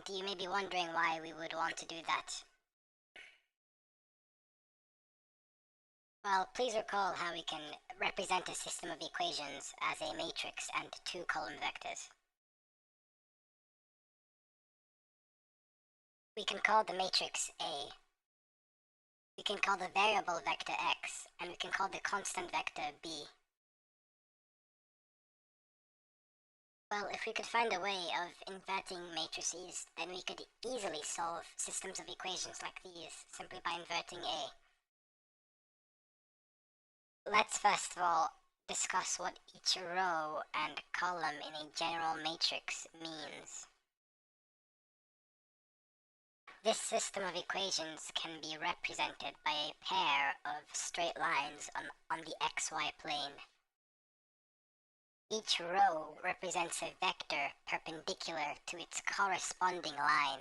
And you may be wondering why we would want to do that. Well, please recall how we can represent a system of equations as a matrix and two column vectors. We can call the matrix A. We can call the variable vector x, and we can call the constant vector b. Well, if we could find a way of inverting matrices, then we could easily solve systems of equations like these simply by inverting A. Let's first of all discuss what each row and column in a general matrix means. This system of equations can be represented by a pair of straight lines on the xy plane. Each row represents a vector perpendicular to its corresponding line.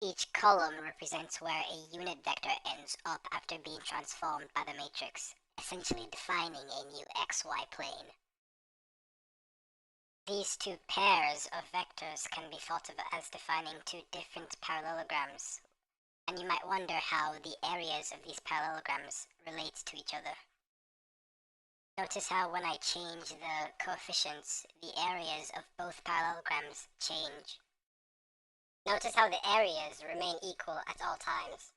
Each column represents where a unit vector ends up after being transformed by the matrix, essentially defining a new xy plane. These two pairs of vectors can be thought of as defining two different parallelograms, and you might wonder how the areas of these parallelograms relate to each other. Notice how when I change the coefficients, the areas of both parallelograms change. Notice how the areas remain equal at all times.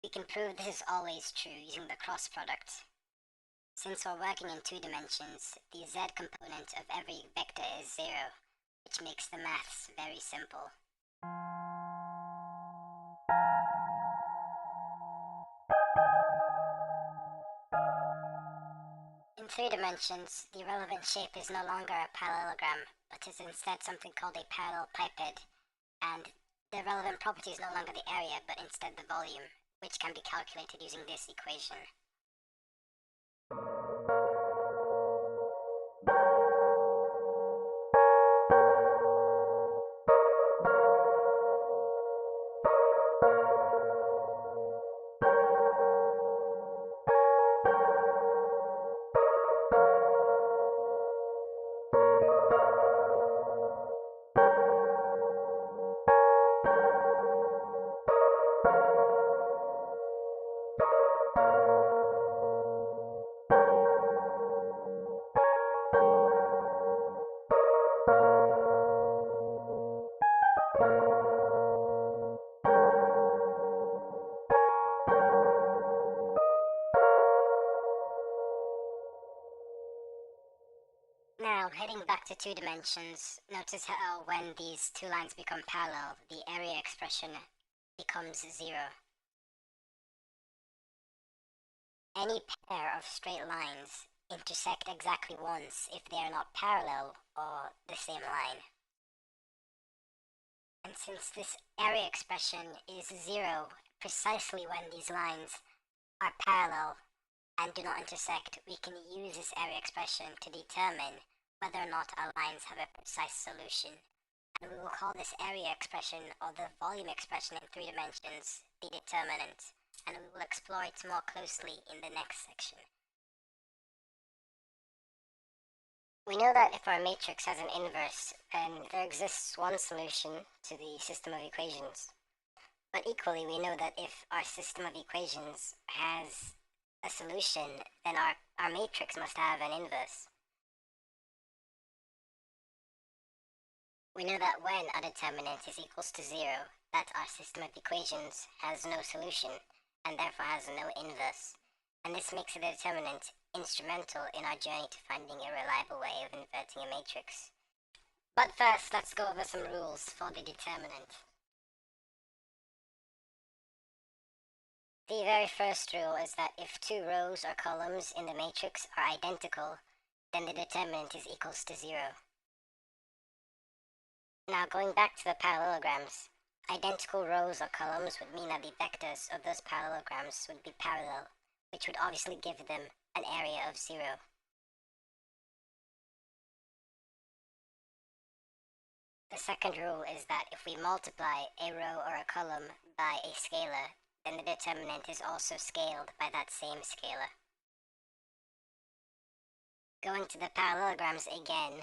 We can prove this is always true using the cross product. Since we're working in 2 dimensions, the z component of every vector is 0, which makes the maths very simple. In 3 dimensions, the relevant shape is no longer a parallelogram, but is instead something called a parallelepiped, and the relevant property is no longer the area, but instead the volume, which can be calculated using this equation. Now, heading back to 2 dimensions, notice how when these 2 lines become parallel, the area expression becomes 0. Any pair of straight lines intersect exactly once if they are not parallel or the same line. And since this area expression is 0 precisely when these lines are parallel and do not intersect, we can use this area expression to determine whether or not our lines have a precise solution. And we will call this area expression, or the volume expression in 3 dimensions, the determinant, and we will explore it more closely in the next section. We know that if our matrix has an inverse, then there exists one solution to the system of equations. But equally, we know that if our system of equations has a solution, then our matrix must have an inverse. We know that when our determinant is equals to 0, that our system of equations has no solution, and therefore has no inverse. And this makes the determinant instrumental in our journey to finding a reliable way of inverting a matrix. But first, let's go over some rules for the determinant. The very first rule is that if 2 rows or columns in the matrix are identical, then the determinant is equals to 0. Now, going back to the parallelograms, identical rows or columns would mean that the vectors of those parallelograms would be parallel, which would obviously give them an area of 0. The second rule is that if we multiply a row or a column by a scalar, then the determinant is also scaled by that same scalar. Going to the parallelograms again,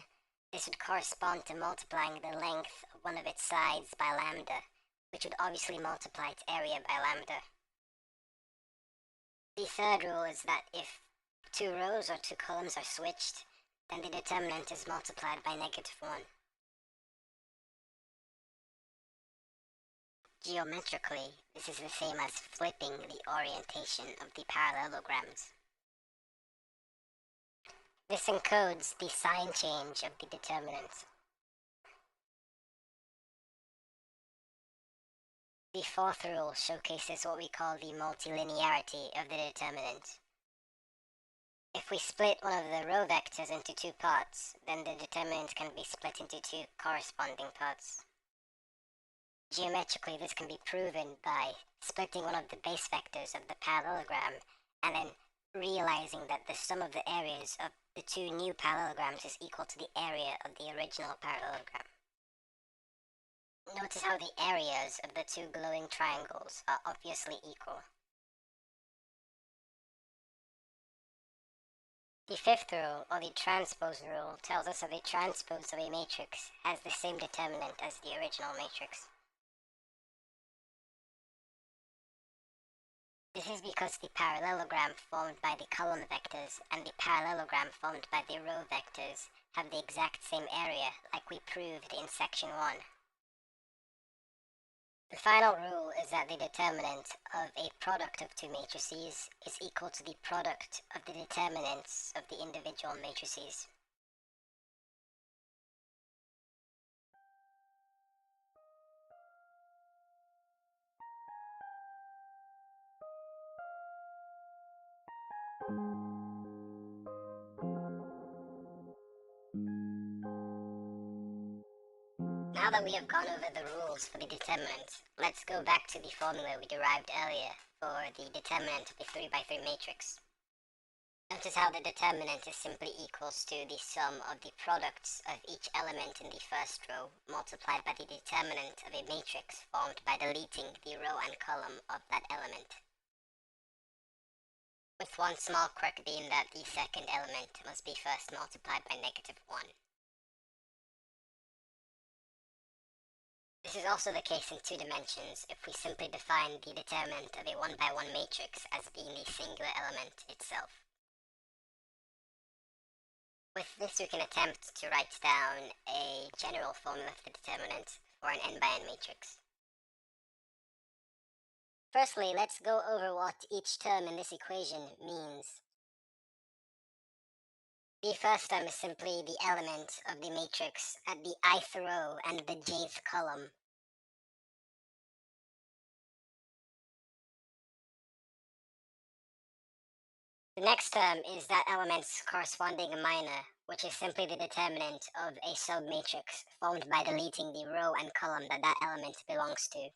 this would correspond to multiplying the length of one of its sides by lambda, which would obviously multiply its area by lambda. The third rule is that if two rows or two columns are switched, then the determinant is multiplied by -1. Geometrically, this is the same as flipping the orientation of the parallelograms. This encodes the sign change of the determinant. The fourth rule showcases what we call the multilinearity of the determinant. If we split one of the row vectors into two parts, then the determinant can be split into two corresponding parts. Geometrically, this can be proven by splitting one of the base vectors of the parallelogram and then realizing that the sum of the areas of the two new parallelograms is equal to the area of the original parallelogram. Notice how the areas of the two glowing triangles are obviously equal. The fifth rule, or the transpose rule, tells us that the transpose of a matrix has the same determinant as the original matrix. This is because the parallelogram formed by the column vectors and the parallelogram formed by the row vectors have the exact same area, like we proved in section 1. The final rule is that the determinant of a product of two matrices is equal to the product of the determinants of the individual matrices. Now that we have gone over the rules for the determinant, let's go back to the formula we derived earlier for the determinant of a 3x3 matrix. Notice how the determinant is simply equals to the sum of the products of each element in the first row multiplied by the determinant of a matrix formed by deleting the row and column of that element. With one small quirk being that the second element must be first multiplied by -1. This is also the case in two dimensions if we simply define the determinant of a 1x1 matrix as being the singular element itself. With this, we can attempt to write down a general formula for the determinant for an n×n matrix. Firstly, let's go over what each term in this equation means. The first term is simply the element of the matrix at the ith row and the jth column. The next term is that element's corresponding minor, which is simply the determinant of a submatrix formed by deleting the row and column that that element belongs to.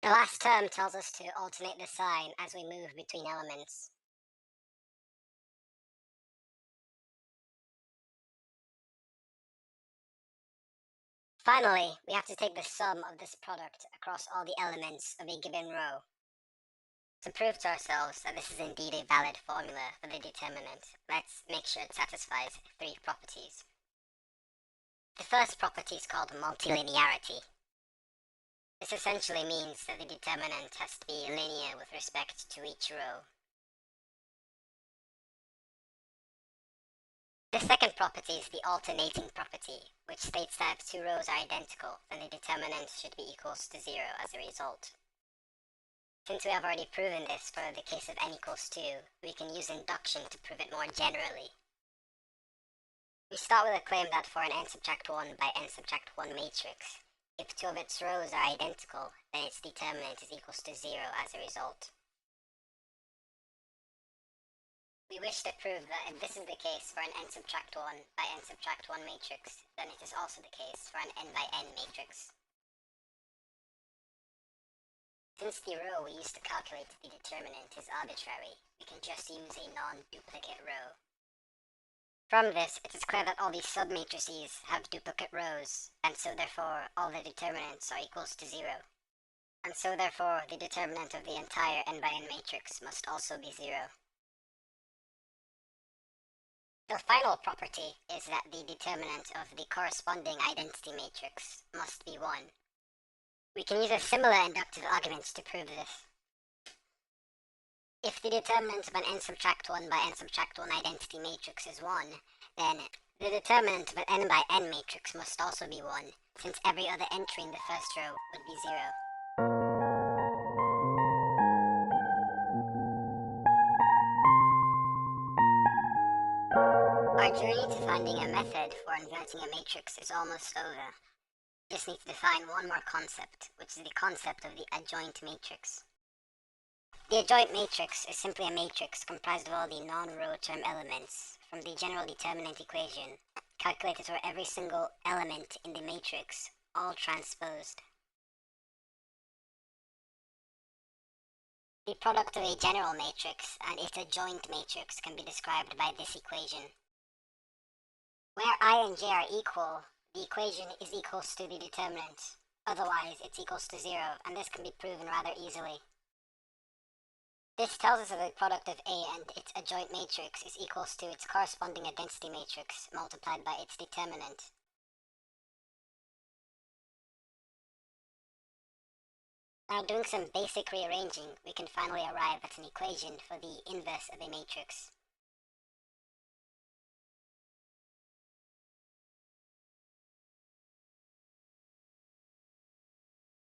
The last term tells us to alternate the sign as we move between elements. Finally, we have to take the sum of this product across all the elements of a given row. To prove to ourselves that this is indeed a valid formula for the determinant, let's make sure it satisfies three properties. The first property is called multilinearity. This essentially means that the determinant has to be linear with respect to each row. The second property is the alternating property, which states that if two rows are identical, then the determinant should be equals to 0 as a result. Since we have already proven this for the case of n equals 2, we can use induction to prove it more generally. We start with a claim that for an n⁻1 by n⁻1 matrix, if two of its rows are identical, then its determinant is equals to 0 as a result. We wish to prove that if this is the case for an n⁻1 by n⁻1 matrix, then it is also the case for an n×n matrix. Since the row we use to calculate the determinant is arbitrary, we can just use a non-duplicate row. From this, it is clear that all these submatrices have duplicate rows, and so therefore all the determinants are equals to 0. and so therefore the determinant of the entire n by n matrix must also be 0. The final property is that the determinant of the corresponding identity matrix must be 1. We can use a similar inductive argument to prove this. If the determinant of an n subtract 1 by n subtract 1 identity matrix is 1, then the determinant of an n by n matrix must also be 1, since every other entry in the first row would be 0. Our journey to finding a method for inverting a matrix is almost over. Just need to define one more concept, which is the concept of the adjoint matrix. The adjoint matrix is simply a matrix comprised of all the non-row term elements from the general determinant equation, calculated for every single element in the matrix, all transposed. The product of a general matrix and its adjoint matrix can be described by this equation. Where I and j are equal, the equation is equals to the determinant. Otherwise, it's equals to 0, and this can be proven rather easily. This tells us that the product of A and its adjoint matrix is equals to its corresponding identity matrix multiplied by its determinant. Now, doing some basic rearranging, we can finally arrive at an equation for the inverse of a matrix.